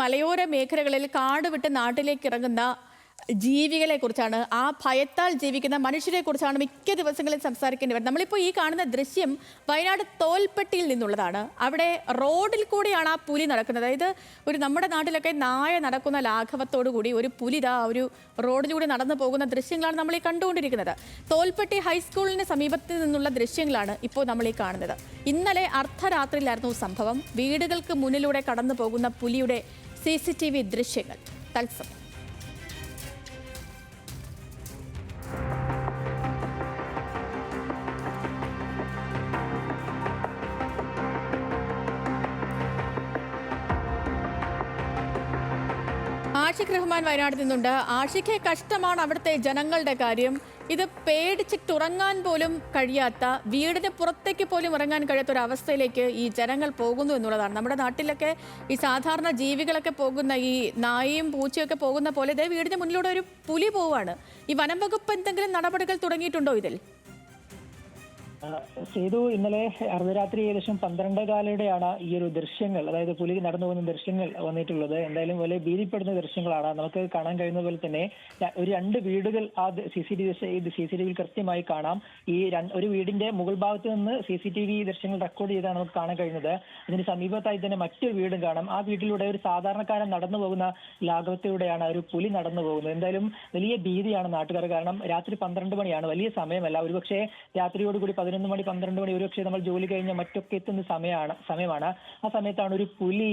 മലയോര മേഖലകളിൽ കാട് വിട്ട് നാട്ടിലേക്ക് ഇറങ്ങുന്ന ജീവികളെ കുറിച്ചാണ്, ആ ഭയത്താൽ ജീവിക്കുന്ന മനുഷ്യരെ കുറിച്ചാണ് മിക്ക ദിവസങ്ങളിൽ സംസാരിക്കേണ്ടി വരുന്നത്. നമ്മളിപ്പോൾ ഈ കാണുന്ന ദൃശ്യം വയനാട് തോൽപ്പെട്ടിയിൽ നിന്നുള്ളതാണ്. അവിടെ റോഡിൽ കൂടിയാണ് ആ പുലി നടക്കുന്നത്. അതായത് നമ്മുടെ നാട്ടിലൊക്കെ നായ നടക്കുന്ന ലാഘവത്തോടു കൂടി ഒരു പുലി ഒരു റോഡിലൂടെ നടന്നു പോകുന്ന ദൃശ്യങ്ങളാണ് നമ്മൾ ഈ കണ്ടുകൊണ്ടിരിക്കുന്നത്. തോൽപ്പെട്ടി ഹൈസ്കൂളിന് സമീപത്ത് നിന്നുള്ള ദൃശ്യങ്ങളാണ് ഇപ്പോൾ നമ്മൾ ഈ കാണുന്നത്. ഇന്നലെ അർദ്ധരാത്രിയിലായിരുന്നു സംഭവം. വീടുകൾക്ക് മുന്നിലൂടെ കടന്നു പോകുന്ന പുലിയുടെ CCTV ദൃശ്യങ്ങൾ തത്സമയം. ആഷിഖ് റഹ്മാൻ വയനാട്ടിൽ നിന്നുണ്ട്. ആഷിഖെ, കഷ്ടമാണ് അവിടുത്തെ ജനങ്ങളുടെ കാര്യം. ഇത് പേടിച്ചിട്ടുറങ്ങാൻ പോലും കഴിയാത്ത, വീടിന് പുറത്തേക്ക് പോലും ഇറങ്ങാൻ കഴിയാത്ത ഒരു അവസ്ഥയിലേക്ക് ഈ ജനങ്ങൾ പോകുന്നു എന്നുള്ളതാണ്. നമ്മുടെ നാട്ടിലൊക്കെ ഈ സാധാരണ ജീവികളൊക്കെ പോകുന്ന, ഈ നായയും പൂച്ചയൊക്കെ പോകുന്ന പോലെ ഇതേ വീടിന് മുന്നിലൂടെ ഒരു പുലി പോവാണ്. ഈ വനം വകുപ്പ് എന്തെങ്കിലും നടപടികൾ തുടങ്ങിയിട്ടുണ്ടോ ഇതിൽ? സേതു, ഇന്നലെ അർദ്ധരാത്രി ഏകദേശം 12:15 ഈ ഒരു ദൃശ്യങ്ങൾ, അതായത് പുലി നടന്നു പോകുന്ന ദൃശ്യങ്ങൾ വന്നിട്ടുള്ളത്. എന്തായാലും വലിയ ഭീതിപ്പെടുന്ന ദൃശ്യങ്ങളാണ്. നമുക്ക് കാണാൻ കഴിയുന്ന പോലെ തന്നെ ഒരു 2 വീടുകൾ ആ CCTV കൃത്യമായി കാണാം. ഈ ഒരു വീടിന്റെ മുകൾ ഭാഗത്ത് നിന്ന് CCTV ദൃശ്യങ്ങൾ റെക്കോർഡ് ചെയ്താണ് നമുക്ക് കാണാൻ കഴിയുന്നത്. അതിന് സമീപത്തായി തന്നെ മറ്റൊരു വീടും കാണാം. ആ വീട്ടിലൂടെ ഒരു സാധാരണക്കാരൻ നടന്നു പോകുന്ന ലാഘവത്തിലൂടെയാണ് ഒരു പുലി നടന്നു പോകുന്നത്. എന്തായാലും വലിയ ഭീതിയാണ് നാട്ടുകാർ. കാരണം രാത്രി 12 മണിയാണ്, വലിയ സമയമല്ല. ഒരുപക്ഷെ രാത്രിയോടുകൂടി 11 മണി 12 മണി ഒരുപക്ഷെ നമ്മൾ ജോലി കഴിഞ്ഞ മറ്റൊക്കെ എത്തുന്ന സമയമാണ്. ആ സമയത്താണ് ഒരു പുലി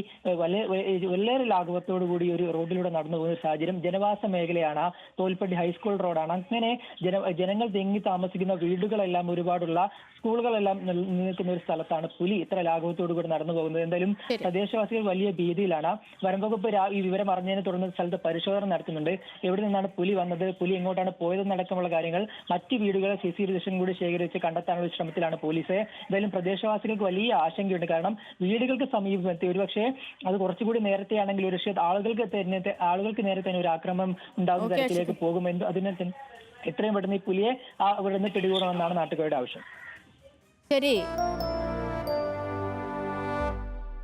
വളരെ ലാഘവത്തോടു കൂടി ഒരു റോഡിലൂടെ നടന്നു പോകുന്ന സാഹചര്യം. ജനവാസ മേഖലയാണ്, തോൽപ്പെട്ടി ഹൈസ്കൂൾ റോഡാണ്. അങ്ങനെ ജനങ്ങൾ തിങ്ങി താമസിക്കുന്ന വീടുകളെല്ലാം, ഒരുപാടുള്ള സ്കൂളുകളെല്ലാം നിൽക്കുന്ന ഒരു സ്ഥലത്താണ് പുലി ഇത്ര ലാഘവത്തോടു കൂടി നടന്നു പോകുന്നത്. എന്തായാലും പ്രദേശവാസികൾ വലിയ ഭീതിയിലാണ്. വനം വകുപ്പ് ഈ വിവരം അറിഞ്ഞതിനെ തുടർന്ന് സ്ഥലത്ത് പരിശോധന നടത്തുന്നുണ്ട്. എവിടെ നിന്നാണ് പുലി വന്നത്, പുലി എങ്ങോട്ടാണ് പോയതെന്നടക്കമുള്ള കാര്യങ്ങൾ മറ്റ് വീടുകളെ CCTV ദൃശ്യം കൂടി ശേഖരിച്ച് കണ്ടെത്താനുള്ള ശ്രമത്തിലാണ് പോലീസ്. എന്തായാലും പ്രദേശവാസികൾക്ക് വലിയ ആശങ്കയുണ്ട്. കാരണം വീടുകൾക്ക് സമീപമെത്തി, ഒരുപക്ഷെ അത് കുറച്ചുകൂടി നേരത്തെ ആണെങ്കിൽ ഒരു ആളുകൾക്ക് നേരെ തന്നെ ഒരു ആക്രമണം ഉണ്ടാകുന്ന തരത്തിലേക്ക് പോകുമെന്ന്, അതിനെ എത്രയും പെട്ടെന്ന് ഈ പുലിയെ അവിടെ നിന്ന് പിടികൂടണമെന്നാണ് നാട്ടുകാരുടെ ആവശ്യം. ശരി.